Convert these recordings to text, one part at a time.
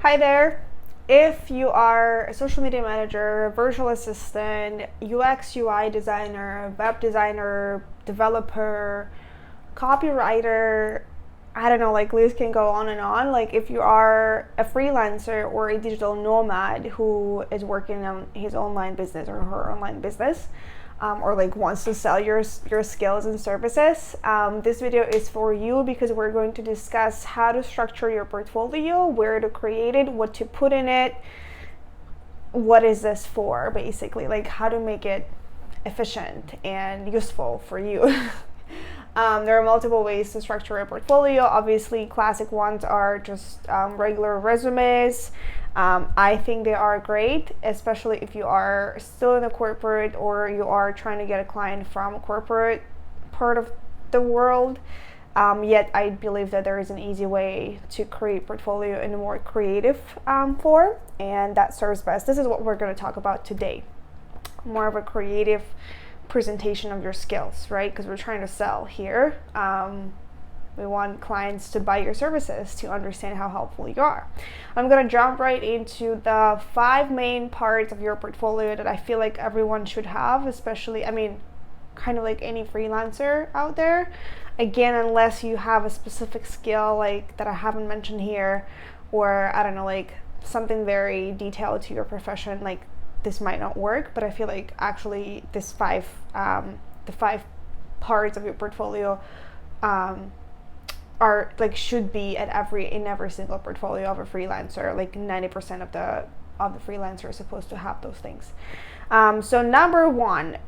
Hi there. If you are a social media manager, virtual assistant, UX, UI designer, web designer, developer, copywriter, I don't know, like list can go on and on. Like if you are a freelancer or a digital nomad who is working on his online business or her online business, or like wants to sell your skills and services, this video is for you because we're going to discuss how to structure your portfolio, where to create it, what to put in it, what is this for, basically, like how to make it efficient and useful for you. There are multiple ways to structure a portfolio. Obviously, classic ones are just regular resumes. I think they are great, especially if you are still in a corporate or you are trying to get a client from a corporate part of the world. Yet I believe that there is an easy way to create portfolio in a more creative form, and that serves best. This is what we're going to talk about today. More of a creative presentation of your skills, right? Because we're trying to sell here. We want clients to buy your services to understand how helpful you are. I'm going to jump right into the 5 main parts of your portfolio that I feel like everyone should have, especially, kind of like any freelancer out there. Again, unless you have a specific skill like that I haven't mentioned here, or I don't know, like something very detailed to your profession, like this might not work. But I feel like actually the 5 parts of your portfolio are like should be in every single portfolio of a freelancer. Like 90% of the freelancer is supposed to have those things. So number 1,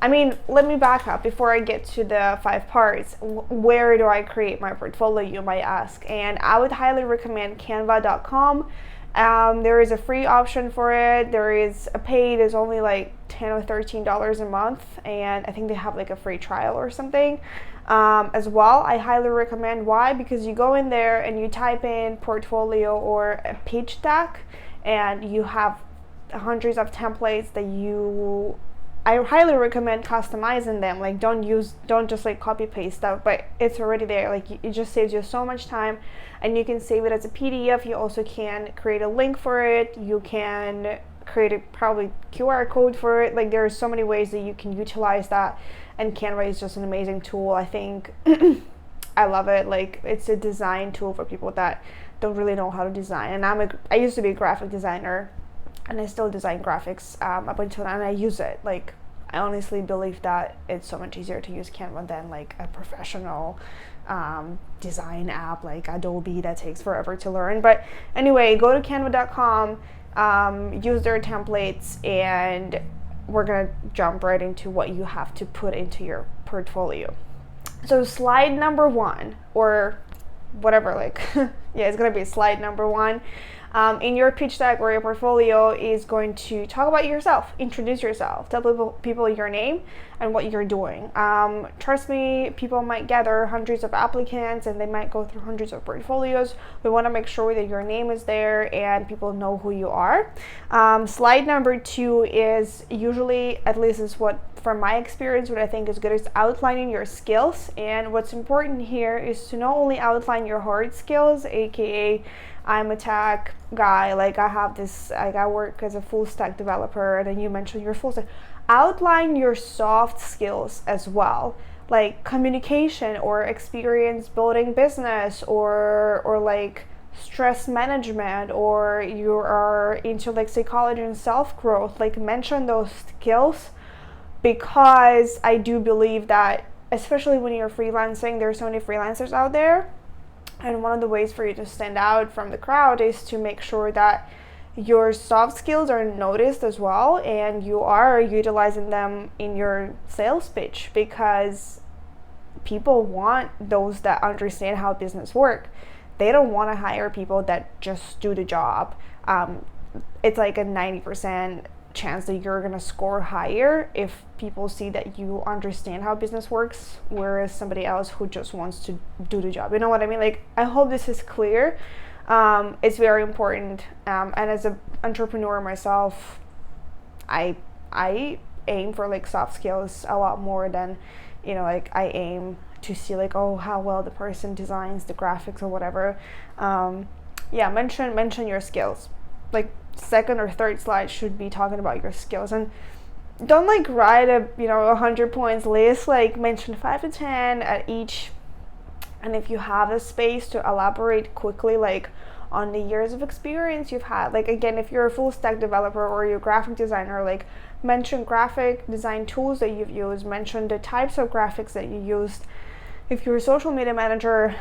let me back up before I get to the 5 parts. Where do I create my portfolio, you might ask? And I would highly recommend canva.com. There is a free option for it. There is a paid, is only like $10 or $13 a month, and I think they have like a free trial or something as well. I highly recommend. Why? Because you go in there and you type in portfolio or a pitch deck, and you have hundreds of templates that I highly recommend customizing them. Like don't just like copy paste stuff, but it's already there. Like it just saves you so much time, and you can save it as a PDF. You also can create a link for it. You can create a probably QR code for it. Like there are so many ways that you can utilize that, and Canva is just an amazing tool. I think I love it. Like it's a design tool for people that don't really know how to design. And I used to be a graphic designer, and I still design graphics up until now, and I use it. Like I honestly believe that it's so much easier to use Canva than like a professional design app like Adobe that takes forever to learn. But anyway, go to canva.com, use their templates, and we're gonna jump right into what you have to put into your portfolio. So slide number 1, or whatever, like yeah, it's gonna be slide number 1 in your pitch deck or your portfolio is going to talk about yourself, introduce yourself, tell people your name and what you're doing. Trust me, people might gather hundreds of applicants and they might go through hundreds of portfolios. We want to make sure that your name is there and people know who you are. Slide number 2 is usually, at least is what from my experience, what I think is good is outlining your skills. And what's important here is to not only outline your hard skills, aka I'm a tech guy, like I have this, like I work as a full stack developer, and then you mentioned your full stack. Outline your soft skills as well, like communication or experience building business, or like stress management, or you are into like psychology and self-growth. Like mention those skills, because I do believe that, especially when you're freelancing, there's so many freelancers out there. And one of the ways for you to stand out from the crowd is to make sure that your soft skills are noticed as well, and you are utilizing them in your sales pitch, because people want those that understand how business work. They don't want to hire people that just do the job. It's like a 90% chance that you're going to score higher if people see that you understand how business works, whereas somebody else who just wants to do the job. You know what I mean? Like, I hope this is clear. It's very important. And as an entrepreneur myself, I aim for like soft skills a lot more than, like I aim to see like, oh, how well the person designs the graphics or whatever. yeah, mention your skills. Like second or third slide should be talking about your skills, and don't like write a 100 points list. Like mention 5 to 10 at each, and if you have the space to elaborate quickly, like on the years of experience you've had. Like again, if you're a full stack developer or you're a graphic designer, like mention graphic design tools that you've used, mention the types of graphics that you used. If you're a social media manager,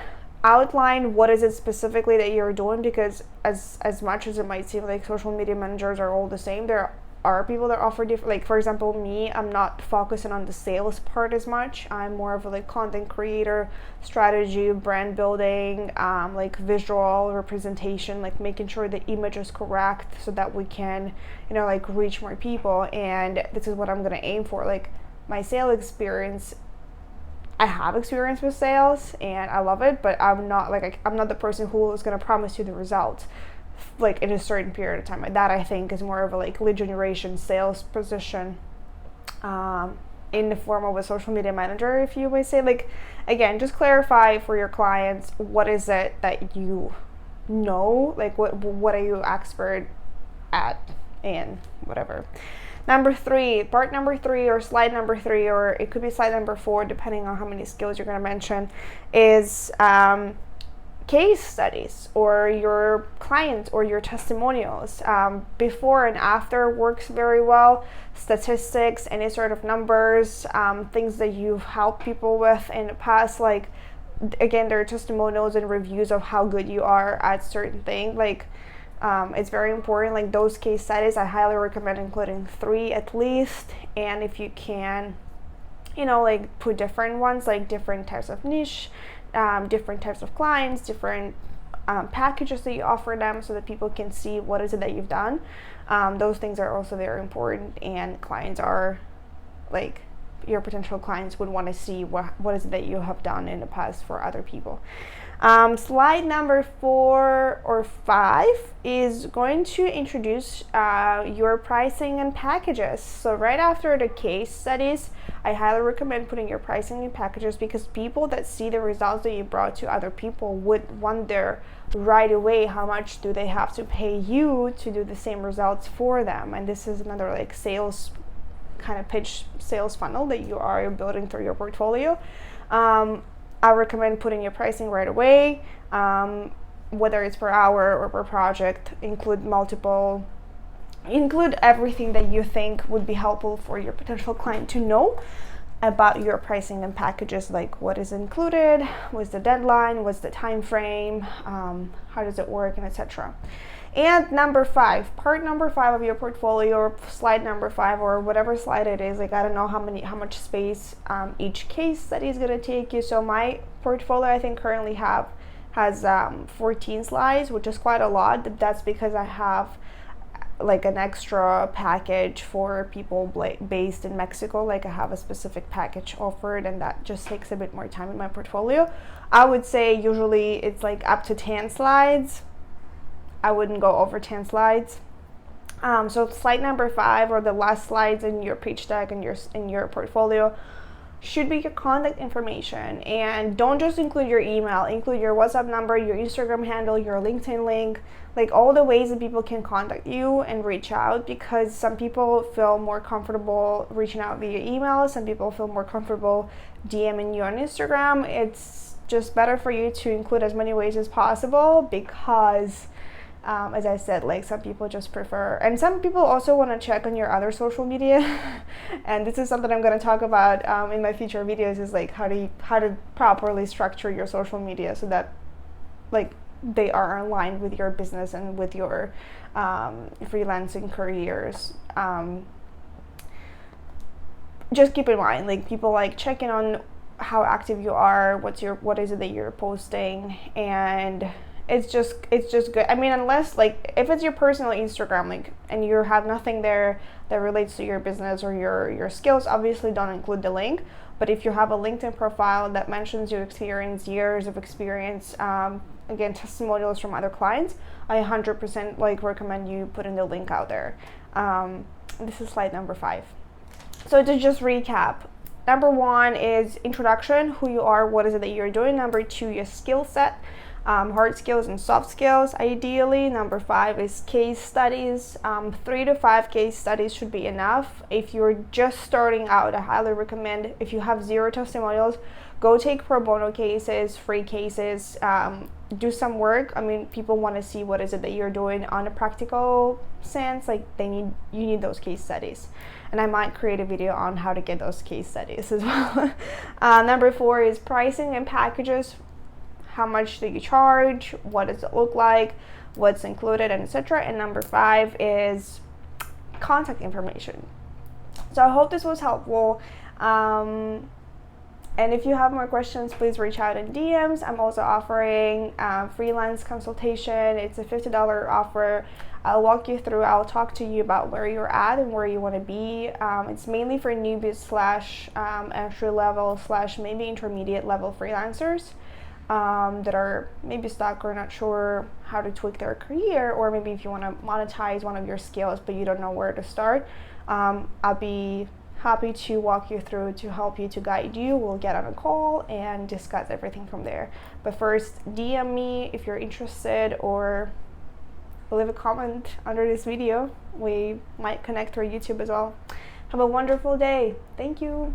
outline what is it specifically that you're doing, because as much as it might seem like social media managers are all the same, there are people that offer different. Like for example, me, I'm not focusing on the sales part as much. I'm more of a like content creator, strategy, brand building, like visual representation, like making sure the image is correct so that we can like reach more people. And this is what I'm gonna aim for. Like my sales experience, I have experience with sales and I love it, but I'm not the person who is going to promise you the results like in a certain period of time. Like that I think is more of a like lead generation sales position in the form of a social media manager, if you may say. Like again, just clarify for your clients what is it that you know, like what are you expert at and whatever. Part number three, or slide number 3, or it could be slide number 4, depending on how many skills you're going to mention, is case studies or your clients or your testimonials. Before and after works very well. Statistics, any sort of numbers, things that you've helped people with in the past. Like again, there are testimonials and reviews of how good you are at certain things. Like it's very important. Like those case studies, I highly recommend including 3 at least. And if you can, like put different ones, like different types of niche, different types of clients, different packages that you offer them, so that people can see what is it that you've done. Those things are also very important, and clients are like, your potential clients would want to see what is it that you have done in the past for other people. Slide number 4 or 5 is going to introduce your pricing and packages. So right after the case studies, I highly recommend putting your pricing and packages, because people that see the results that you brought to other people would wonder right away how much do they have to pay you to do the same results for them. And this is another like sales kind of pitch, sales funnel that you are building through your portfolio. I recommend putting your pricing right away, whether it's per hour or per project. Include everything that you think would be helpful for your potential client to know about your pricing and packages, like what is included, what's the deadline, what's the time frame, how does it work, and etc. And part number 5 of your portfolio, or slide number 5, or whatever slide it is, like I don't know how much space each case study is gonna take you. So my portfolio, I think currently has 14 slides, which is quite a lot. That's because I have like an extra package for people based in Mexico. Like I have a specific package offered, and that just takes a bit more time in my portfolio. I would say usually it's like up to 10 slides. I wouldn't go over 10 slides. So slide number 5, or the last slides in your pitch deck and in your portfolio, should be your contact information. And don't just include your email, include your WhatsApp number, your Instagram handle, your LinkedIn link, like all the ways that people can contact you and reach out, because some people feel more comfortable reaching out via email, some people feel more comfortable DMing you on Instagram. It's just better for you to include as many ways as possible, because as I said, like some people just prefer, and some people also want to check on your other social media. And this is something I'm going to talk about in my future videos, is like how to properly structure your social media so that like they are aligned with your business and with your freelancing careers. Just keep in mind, like people like checking on how active you are, what is it that you're posting, and it's just good. I mean, unless like if it's your personal Instagram, like, and you have nothing there that relates to your business or your skills, obviously don't include the link. But if you have a LinkedIn profile that mentions your experience, years of experience, again, testimonials from other clients, I 100% like recommend you putting the link out there. This is slide number 5. So to just recap, number 1 is introduction, who you are, what is it that you're doing. Number 2, your skill set. hard skills and soft skills ideally. Number 5 is case studies. 3 to 5 case studies should be enough. If you're just starting out, I highly recommend, if you have 0 testimonials, go take pro bono cases, free cases, do some work. I mean, people want to see what is it that you're doing on a practical sense. Like you need those case studies, and I might create a video on how to get those case studies as well. Number 4 is pricing and packages. How much do you charge? What does it look like? What's included, and etc. And number 5 is contact information. So I hope this was helpful. And if you have more questions, please reach out in DMs. I'm also offering freelance consultation. It's a $50 offer. I'll walk you through, I'll talk to you about where you're at and where you want to be. It's mainly for newbies / entry level / maybe intermediate level freelancers that are maybe stuck or not sure how to tweak their career, or maybe if you want to monetize one of your skills but you don't know where to start. I'll be happy to walk you through, to help you, to guide you. We'll get on a call and discuss everything from there. But first, DM me if you're interested, or leave a comment under this video. We might connect through YouTube as well. Have a wonderful day. Thank you.